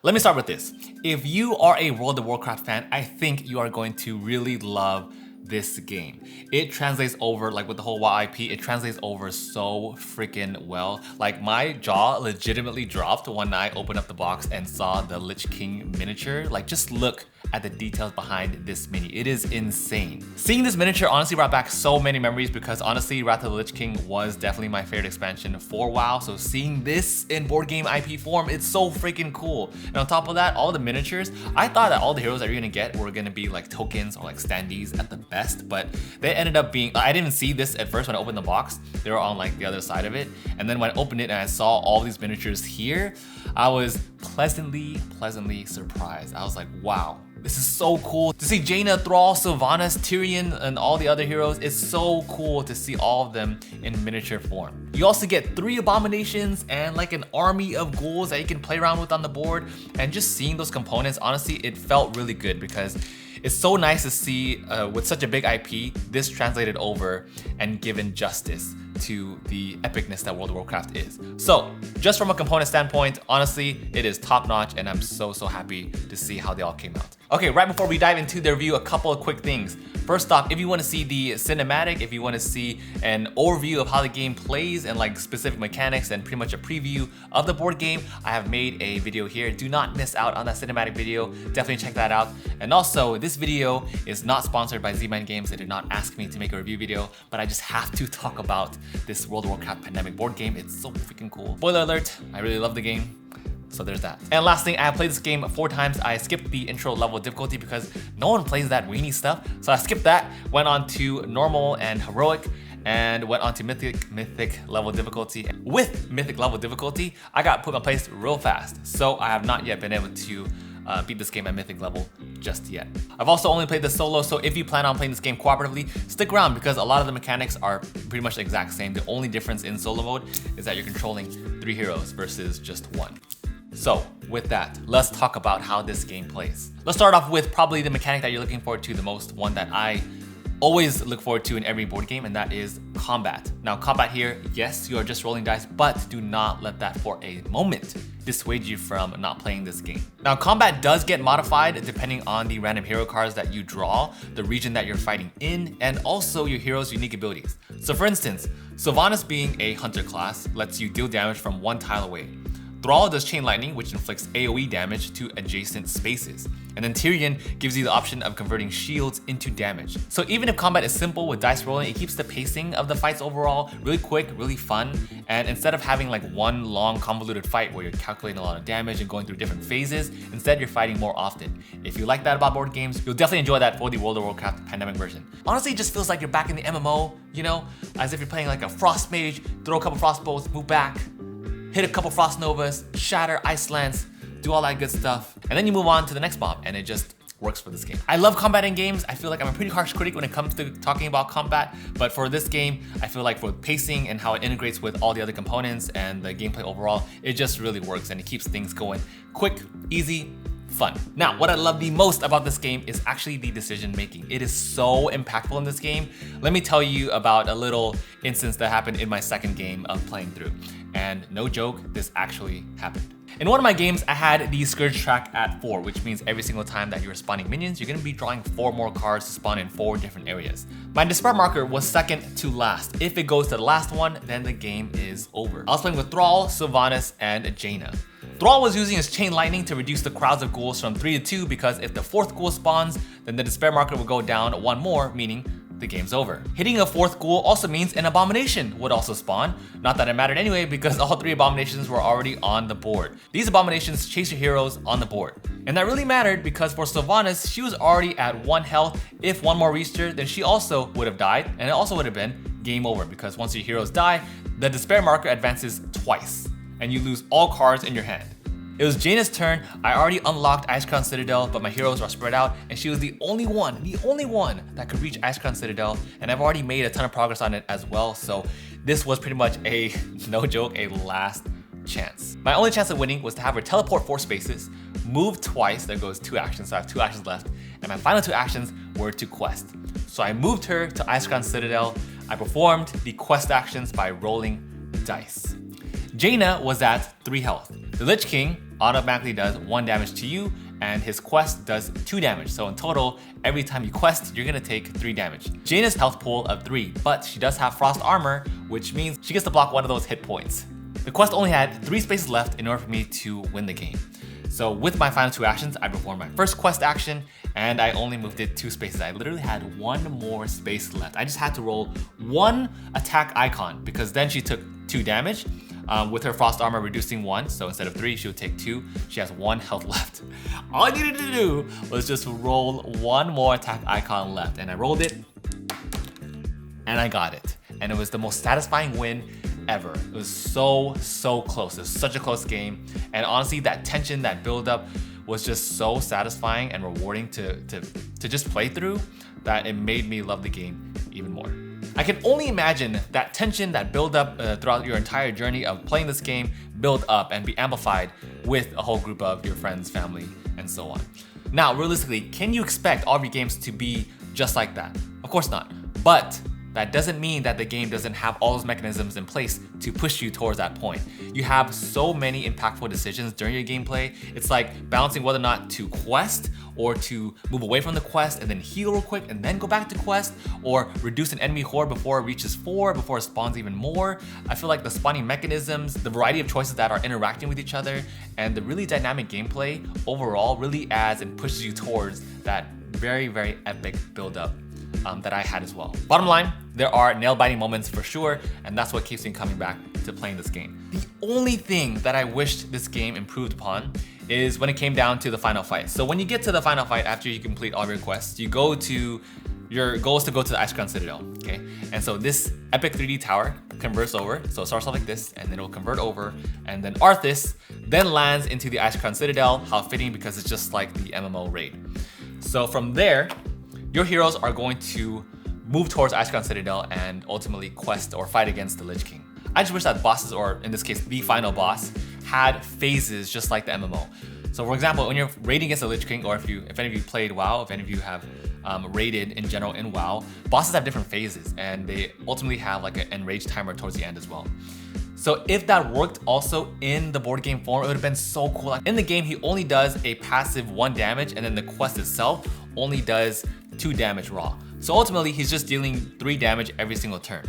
Let me start with this. If you are a World of Warcraft fan, I think you are going to really love this game. It translates over, like with the whole WoW IP, it translates over so freaking well. Like my jaw legitimately dropped when I opened up the box and saw the Lich King miniature. Like just look at the details behind this mini. It is insane. Seeing this miniature honestly brought back so many memories because honestly, Wrath of the Lich King was definitely my favorite expansion for WoW. So seeing this in board game IP form, it's so freaking cool. And on top of that, all the miniatures, I thought that all the heroes that you're gonna get were gonna be like tokens or like standees at the best, but they ended up being, I didn't see this at first when I opened the box. They were on like the other side of it. And then when I opened it and I saw all these miniatures here, I was pleasantly surprised. I was like, wow. This is so cool to see Jaina, Thrall, Sylvanas, Tyrion, and all the other heroes. It's so cool to see all of them in miniature form. You also get 3 abominations and like an army of ghouls that you can play around with on the board. And just seeing those components, honestly, it felt really good because it's so nice to see with such a big IP, this translated over and given justice to the epicness that World of Warcraft is. So just from a component standpoint, honestly, it is top notch and I'm so happy to see how they all came out. Okay, right before we dive into the review, a couple of quick things. First off, if you want to see the cinematic, if you want to see an overview of how the game plays and like specific mechanics and pretty much a preview of the board game, I have made a video here. Do not miss out on that cinematic video. Definitely check that out. And also, this video is not sponsored by Z-Mind Games. They did not ask me to make a review video, but I just have to talk about this World of Warcraft Pandemic board game. It's so freaking cool. Spoiler alert, I really love the game. So there's that. And last thing, I have played this game 4 times. I skipped the intro level difficulty because no one plays that weenie stuff. So I skipped that, went on to normal and heroic, and went on to mythic level difficulty. With mythic level difficulty, I got put in place real fast. So I have not yet been able to beat this game at mythic level just yet. I've also only played this solo, so if you plan on playing this game cooperatively, stick around because a lot of the mechanics are pretty much the exact same. The only difference in solo mode is that you're controlling 3 heroes versus just 1. So with that, let's talk about how this game plays. Let's start off with probably the mechanic that you're looking forward to the most, one that I always look forward to in every board game, and that is combat. Now combat here, yes, you are just rolling dice, but do not let that for a moment dissuade you from not playing this game. Now combat does get modified depending on the random hero cards that you draw, the region that you're fighting in, and also your hero's unique abilities. So for instance, Sylvanas being a hunter class lets you deal damage from 1 tile away. Thrall does Chain Lightning, which inflicts AoE damage to adjacent spaces. And then Tyrion gives you the option of converting shields into damage. So even if combat is simple with dice rolling, it keeps the pacing of the fights overall really quick, really fun. And instead of having like one long convoluted fight where you're calculating a lot of damage and going through different phases, instead you're fighting more often. If you like that about board games, you'll definitely enjoy that for the World of Warcraft Pandemic version. Honestly, it just feels like you're back in the MMO, you know, as if you're playing like a Frost Mage, throw a couple Frost Bolts, move back, hit a couple Frost Novas, shatter Ice Lance, do all that good stuff, and then you move on to the next mob, and it just works for this game. I love combat in games. I feel like I'm a pretty harsh critic when it comes to talking about combat, but for this game, I feel like for pacing and how it integrates with all the other components and the gameplay overall, it just really works and it keeps things going quick, easy, fun. Now, what I love the most about this game is actually the decision making. It is so impactful in this game. Let me tell you about a little instance that happened in my second game of playing through. And no joke, this actually happened. In one of my games, I had the Scourge track at 4, which means every single time that you're spawning minions, you're gonna be drawing 4 more cards to spawn in 4 different areas. My Despair marker was second to last. If it goes to the last one, then the game is over. I was playing with Thrall, Sylvanas, and Jaina. Thrall was using his Chain Lightning to reduce the crowds of ghouls from 3 to 2 because if the 4th ghoul spawns, then the Despair marker will go down 1 more, meaning the game's over. Hitting a 4th ghoul also means an abomination would also spawn. Not that it mattered anyway because all 3 abominations were already on the board. These abominations chase your heroes on the board. And that really mattered because for Sylvanas, she was already at 1 health. If 1 more reached her, then she also would have died, and it also would have been game over because once your heroes die, the Despair marker advances twice, and you lose all cards in your hand. It was Jaina's turn. I already unlocked Ice Crown Citadel, but my heroes were spread out, and she was the only one that could reach Ice Crown Citadel, and I've already made a ton of progress on it as well, so this was pretty much a, no joke, a last chance. My only chance of winning was to have her teleport 4 spaces, move twice, there goes 2 actions, so I have 2 actions left, and my final 2 actions were to quest. So I moved her to Ice Crown Citadel. I performed the quest actions by rolling dice. Jaina was at 3 health. The Lich King automatically does 1 damage to you, and his quest does 2 damage. So in total, every time you quest, you're gonna take 3 damage. Jaina's health pool of 3, but she does have frost armor, which means she gets to block one of those hit points. The quest only had 3 spaces left in order for me to win the game. So with my final 2 actions, I performed my first quest action, and I only moved it 2 spaces. I literally had 1 more space left. I just had to roll 1 attack icon, because then she took 2 damage, with her frost armor reducing 1, so instead of 3, she would take 2. She has 1 health left. All I needed to do was just roll 1 more attack icon left, and I rolled it, and I got it. And it was the most satisfying win ever. It was so close. It was such a close game, and honestly, that tension, that build-up was just so satisfying and rewarding to just play through, that it made me love the game even more. I can only imagine that tension, that build up throughout your entire journey of playing this game build up and be amplified with a whole group of your friends, family, and so on. Now, realistically, can you expect all of your games to be just like that? Of course not. But that doesn't mean that the game doesn't have all those mechanisms in place to push you towards that point. You have so many impactful decisions during your gameplay. It's like balancing whether or not to quest, or to move away from the quest and then heal real quick and then go back to quest, or reduce an enemy horde before it reaches 4, before it spawns even more. I feel like the spawning mechanisms, the variety of choices that are interacting with each other, and the really dynamic gameplay overall really adds and pushes you towards that very epic build-up that I had as well. Bottom line, there are nail-biting moments for sure, and that's what keeps me coming back to playing this game. The only thing that I wished this game improved upon is when it came down to the final fight. So when you get to the final fight after you complete all your quests, you go to, your goal is to go to the Icecrown Citadel, okay? And so this epic 3D tower converts over, so it starts off like this, and then it'll convert over, and then Arthas then lands into the Icecrown Citadel. How fitting, because it's just like the MMO raid. So from there, your heroes are going to move towards Icecrown Citadel and ultimately quest or fight against the Lich King. I just wish that bosses, or in this case, the final boss, had phases just like the MMO. So for example, when you're raiding against the Lich King, or if any of you played WoW, if any of you have raided in general in WoW, bosses have different phases, and they ultimately have like an enrage timer towards the end as well. So if that worked also in the board game form, it would have been so cool. In the game, he only does a passive 1 damage, and then the quest itself only does 2 damage raw. So ultimately, he's just dealing 3 damage every single turn.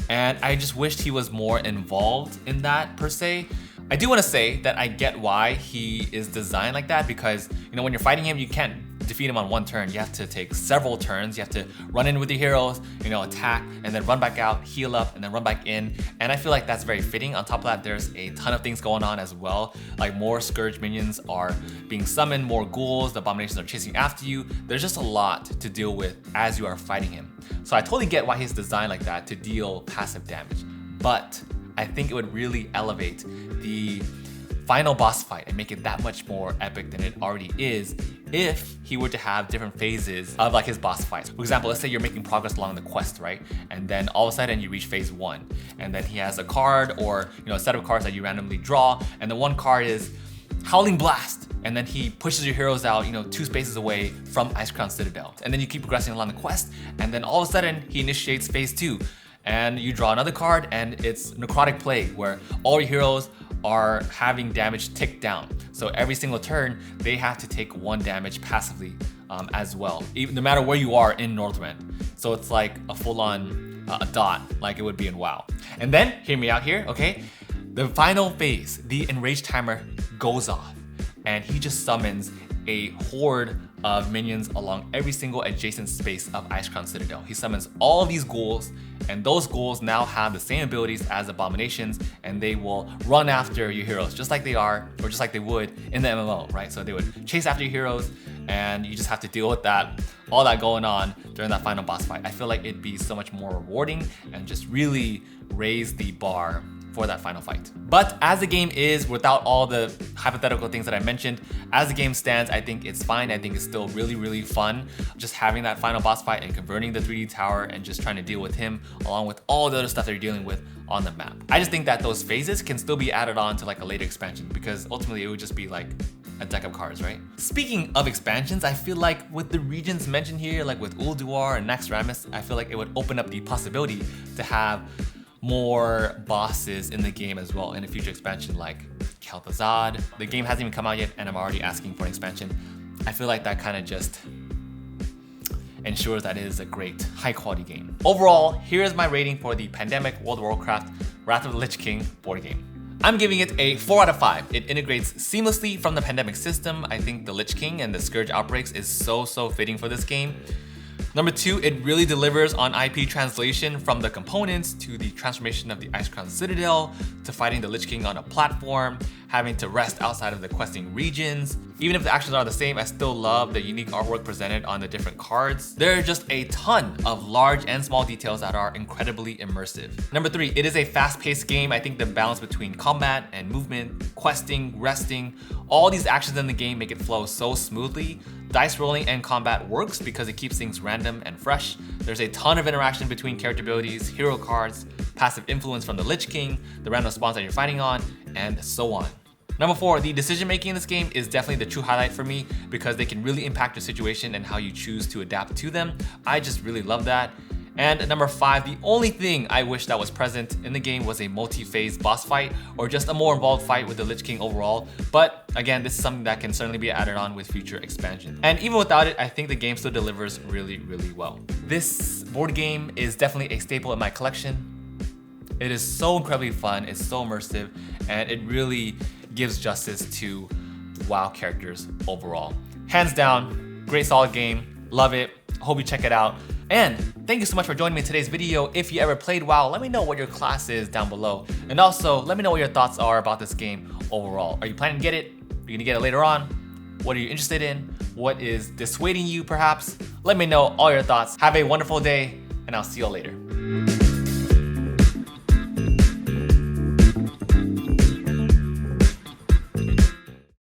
And I just wished he was more involved in that per se. I do want to say that I get why he is designed like that, because when you're fighting him, you can't defeat him on 1 turn. You have to take several turns. You have to run in with your heroes, attack, and then run back out, heal up, and then run back in. And I feel like that's very fitting. On top of that, there's a ton of things going on as well. Like more Scourge minions are being summoned, more ghouls, the abominations are chasing after you. There's just a lot to deal with as you are fighting him. So I totally get why he's designed like that, to deal passive damage. But I think it would really elevate the final boss fight and make it that much more epic than it already is if he were to have different phases of like his boss fights. For example, let's say you're making progress along the quest, right? And then all of a sudden you reach phase 1, and then he has a card or a set of cards that you randomly draw, and the one card is Howling Blast, and then he pushes your heroes out 2 spaces away from Icecrown Citadel. And then you keep progressing along the quest, and then all of a sudden he initiates phase 2, and you draw another card, and it's Necrotic Plague, where all your heroes are having damage ticked down. So every single turn, they have to take 1 damage passively as well, no matter where you are in Northrend. So it's like a full-on dot, like it would be in WoW. And then, hear me out here, okay? The final phase, the enrage timer goes off, and he just summons a horde of minions along every single adjacent space of Icecrown Citadel. He summons all of these ghouls, and those ghouls now have the same abilities as abominations, and they will run after your heroes just like they are, or just like they would in the MMO, right? So they would chase after your heroes, and you just have to deal with that, all that going on during that final boss fight. I feel like it'd be so much more rewarding and just really raise the bar for that final fight. But as the game is, without all the hypothetical things that I mentioned, as the game stands, I think it's fine. I think it's still really fun just having that final boss fight and converting the 3D tower and just trying to deal with him along with all the other stuff that you're dealing with on the map. I just think that those phases can still be added on to like a later expansion, because ultimately it would just be like a deck of cards, right? Speaking of expansions, I feel like with the regions mentioned here, like with Ulduar and Naxxramas, I feel like it would open up the possibility to have more bosses in the game as well in a future expansion, like Kel'Thuzad. The game hasn't even come out yet and I'm already asking for an expansion. I feel like that kind of just ensures that it is a great, high quality game. Overall, here is my rating for the Pandemic World of Warcraft Wrath of the Lich King board game. I'm giving it a 4 out of 5. It integrates seamlessly from the Pandemic system. I think the Lich King and the Scourge Outbreaks is so fitting for this game. Number 2, it really delivers on IP translation from the components to the transformation of the Ice Crown Citadel to fighting the Lich King on a platform, having to rest outside of the questing regions. Even if the actions are the same, I still love the unique artwork presented on the different cards. There are just a ton of large and small details that are incredibly immersive. Number 3, it is a fast-paced game. I think the balance between combat and movement, questing, resting, all these actions in the game make it flow so smoothly. Dice rolling and combat works because it keeps things random and fresh. There's a ton of interaction between character abilities, hero cards, passive influence from the Lich King, the random spawns that you're fighting on, and so on. Number 4, the decision making in this game is definitely the true highlight for me because they can really impact your situation and how you choose to adapt to them. I just really love that. And number 5, the only thing I wish that was present in the game was a multi-phase boss fight or just a more involved fight with the Lich King overall. But again, this is something that can certainly be added on with future expansions. And even without it, I think the game still delivers really well. This board game is definitely a staple in my collection. It is so incredibly fun, it's so immersive, and it really gives justice to WoW characters overall. Hands down, great solid game, love it, hope you check it out. And thank you so much for joining me in today's video. If you ever played WoW, let me know what your class is down below. And also, let me know what your thoughts are about this game overall. Are you planning to get it? Are you gonna get it later on? What are you interested in? What is dissuading you perhaps? Let me know all your thoughts. Have a wonderful day, and I'll see you all later.